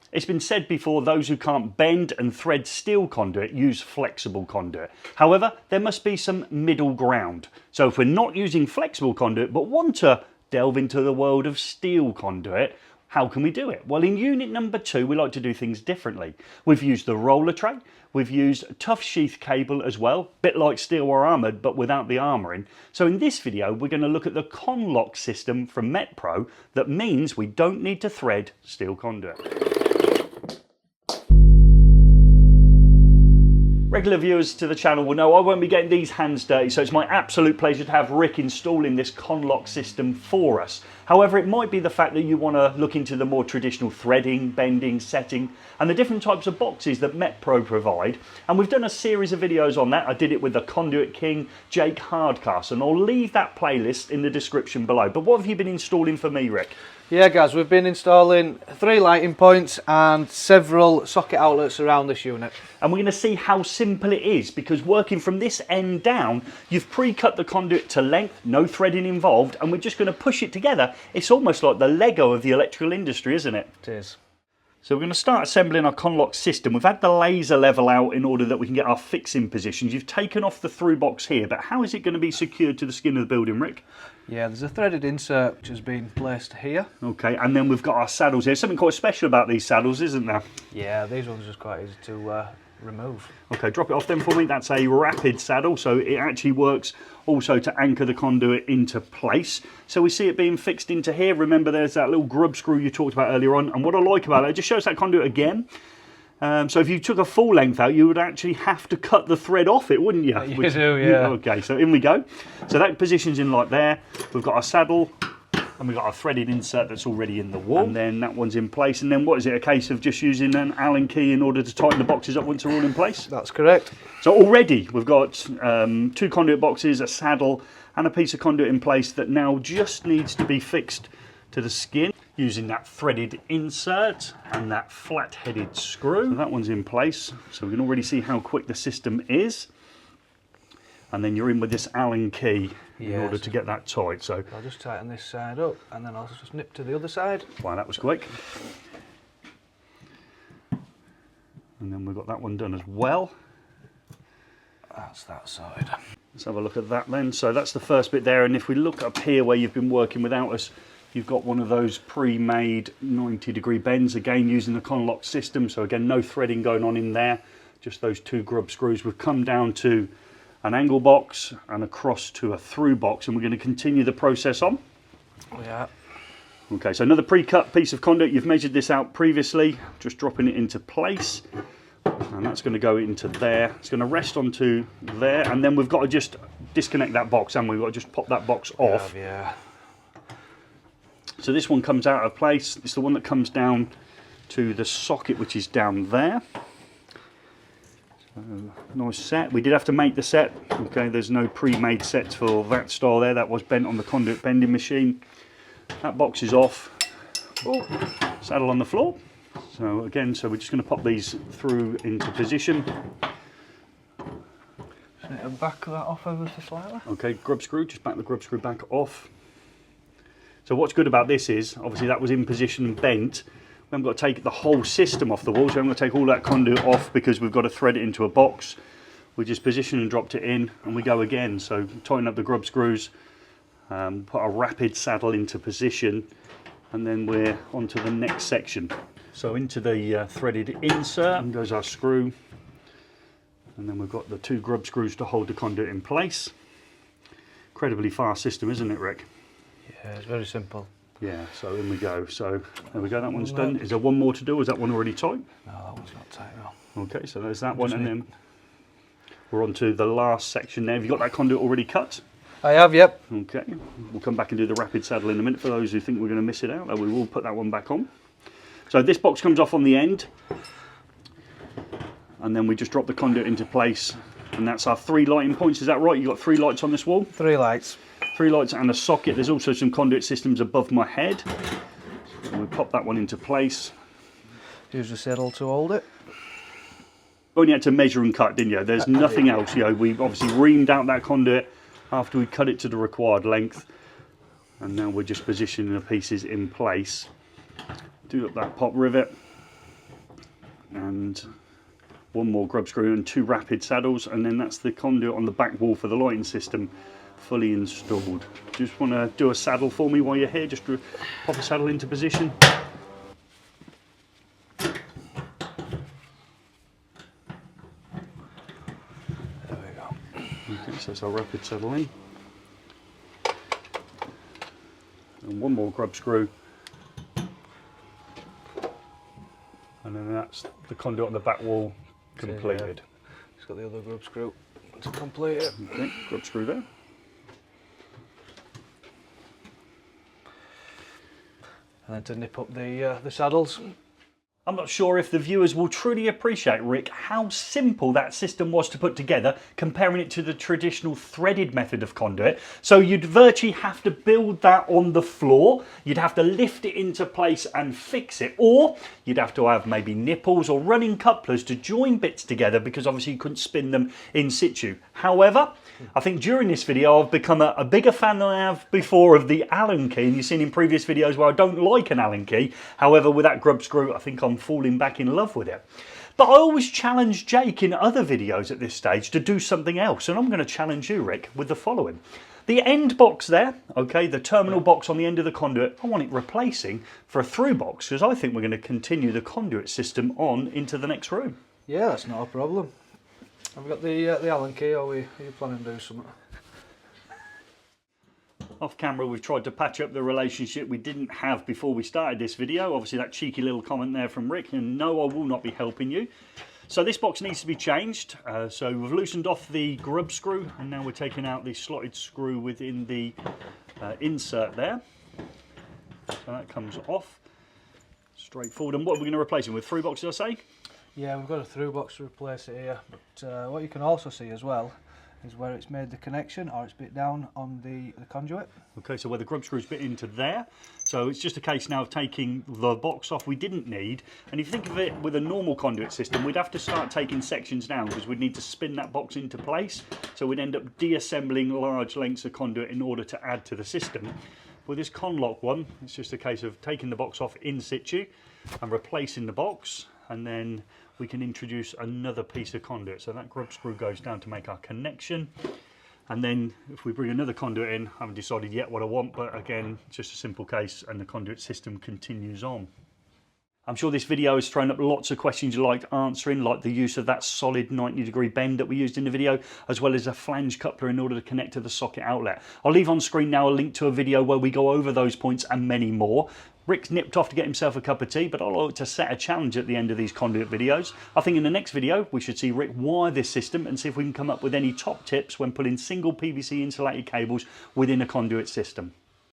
It's been said before, those who can't bend and thread steel conduit use flexible conduit. However, there must be some middle ground. So if we're not using flexible conduit but want to delve into the world of steel conduit, how can we do it? Well, in unit number 2, we like to do things differently. We've used the Rollatray, we've used tuff sheath cable as well, bit like steel or armoured but without the armouring. So in this video, we're going to look at the Conlok system from Metpro that means we don't need to thread steel conduit. Regular viewers to the channel will know I won't be getting these hands dirty, so it's my absolute pleasure to have Rick installing this Conlok system for us. However, it might be the fact that you want to look into the more traditional threading, bending, setting and the different types of boxes that Metpro provide, and we've done a series of videos on that. I did it with the Conduit King, Jake Hardcast, and I'll leave that playlist in the description below. But what have you been installing for me, Rick? Yeah guys, we've been installing 3 lighting points and several socket outlets around this unit. And we're going to see how simple it is, because working from this end down, you've pre-cut the conduit to length, no threading involved, and we're just going to push it together. It's almost like the Lego of the electrical industry, isn't it? It is. So we're going to start assembling our Conlok system. We've had the laser level out in order that we can get our fixing positions. You've taken off the through box here, but how is it going to be secured to the skin of the building, Rick? Yeah, there's a threaded insert which has been placed here. Okay, and then we've got our saddles here. Something quite special about these saddles, isn't there? Yeah, these ones are just quite easy to remove. Okay, drop it off then for me. That's a rapid saddle, so it actually works also to anchor the conduit into place. So we see it being fixed into here. Remember, there's that little grub screw you talked about earlier on, and what I like about it just shows that conduit again. So if you took a full length out, you would actually have to cut the thread off it, wouldn't you? You do, yeah. Okay, so in we go. So that positions in like there. We've got our saddle, and we've got our threaded insert that's already in the wall. And then that one's in place. And then what is it, a case of just using an Allen key in order to tighten the boxes up once they're all in place? That's correct. So already we've got 2 conduit boxes, a saddle, and a piece of conduit in place that now just needs to be fixed to the skin using that threaded insert and that flat-headed screw. So that one's in place, so we can already see how quick the system is. And then you're in with this Allen key in order to get that tight. So I'll just tighten this side up and then I'll just nip to the other side. Wow, that was quick. And then we've got that one done as well. That's that side. Let's have a look at that then. So that's the first bit there, and if we look up here where you've been working without us, you've got one of those pre-made 90-degree bends, again using the Conlok system. So again, no threading going on in there, just those 2 grub screws. We've come down to an angle box and across to a through box, and we're going to continue the process on. Yeah. Okay, so another pre-cut piece of conduit. You've measured this out previously, just dropping it into place. And that's going to go into there. It's going to rest onto there, and then we've got to just disconnect that box, and we've got to just pop that box off. Yeah. So this one comes out of place. It's the one that comes down to the socket, which is down there. So, nice set. We did have to make the set. Okay, there's no pre-made sets for that style there. That was bent on the conduit bending machine. That box is off. Oh, saddle on the floor. So again, so we're just going to pop these through into position. Just need to back that off ever so slightly. Okay, grub screw, just back the grub screw back off. So what's good about this is, obviously that was in position and bent. We haven't got to take the whole system off the wall, so I'm going to take all that conduit off because we've got to thread it into a box. We just position and dropped it in, and we go again. So tighten up the grub screws, put a rapid saddle into position, and then we're onto the next section. So into the threaded insert, and goes our screw, and then we've got the 2 grub screws to hold the conduit in place. Incredibly fast system, isn't it, Rick? Yeah, it's very simple. Yeah, so in we go. So there we go, that one's done. Is there one more to do, or is that one already tight? No, that one's not tight now. Okay, so there's that one, and then we're on to the last section there. Have you got that conduit already cut? I have, yep. Okay, we'll come back and do the rapid saddle in a minute for those who think we're going to miss it out. We will put that one back on. So this box comes off on the end, and then we just drop the conduit into place, and that's our 3 lighting points. Is that right? You've got 3 lights on this wall? 3 lights. 3 lights and a socket. There's also some conduit systems above my head. And we pop that one into place. Use the saddle to hold it. Only had to measure and cut, didn't you? There's nothing else. You know, we obviously reamed out that conduit after we cut it to the required length, and now we're just positioning the pieces in place. Do up that pop rivet, and one more grub screw and 2 rapid saddles, and then that's the conduit on the back wall for the lighting system fully installed. Just want to do a saddle for me while you're here, just to pop a saddle into position. There we go. Okay, so that's our rapid saddle in. And one more grub screw. And then that's the conduit on the back wall completed. Just got the other grub screw to complete it. Okay, grub screw there. And then to nip up the saddles. I'm not sure if the viewers will truly appreciate, Rick, how simple that system was to put together, comparing it to the traditional threaded method of conduit. So you'd virtually have to build that on the floor, you'd have to lift it into place and fix it, or you'd have to have maybe nipples or running couplers to join bits together, because obviously you couldn't spin them in situ. However, I think during this video I've become a bigger fan than I have before of the Allen key, and you've seen in previous videos where I don't like an Allen key. However, with that grub screw I think I'm falling back in love with it. But I always challenge Jake in other videos at this stage to do something else, and I'm going to challenge you, Rick, with the following. The end box there, okay, the terminal box on the end of the conduit, I want it replacing for a through box, because I think we're going to continue the conduit system on into the next room. Yeah, that's not a problem. Have we got the Allen key, or are you planning to do something? Off camera we've tried to patch up the relationship we didn't have before we started this video. Obviously that cheeky little comment there from Rick, and no, I will not be helping you. So this box needs to be changed. So we've loosened off the grub screw, and now we're taking out the slotted screw within the insert there. So that comes off. Straightforward. And what are we going to replace it with? 3 boxes, I say? Yeah, we've got a through box to replace it here. But what you can also see as well is where it's made the connection, or it's bit down on the conduit. Okay, so where the grub screw's bit into there. So it's just a case now of taking the box off we didn't need. And if you think of it with a normal conduit system, we'd have to start taking sections down, because we'd need to spin that box into place. So we'd end up deassembling large lengths of conduit in order to add to the system. With this Conlok one, it's just a case of taking the box off in situ and replacing the box, and then we can introduce another piece of conduit. So that grub screw goes down to make our connection, and then if we bring another conduit in, I haven't decided yet what I want, but again, it's just a simple case, and the conduit system continues on. I'm sure this video has thrown up lots of questions you liked answering, like the use of that solid 90-degree bend that we used in the video, as well as a flange coupler in order to connect to the socket outlet. I'll leave on screen now a link to a video where we go over those points and many more. Rick's nipped off to get himself a cup of tea, but I like to set a challenge at the end of these conduit videos. I think in the next video we should see Rick wire this system and see if we can come up with any top tips when pulling single PVC insulated cables within a conduit system.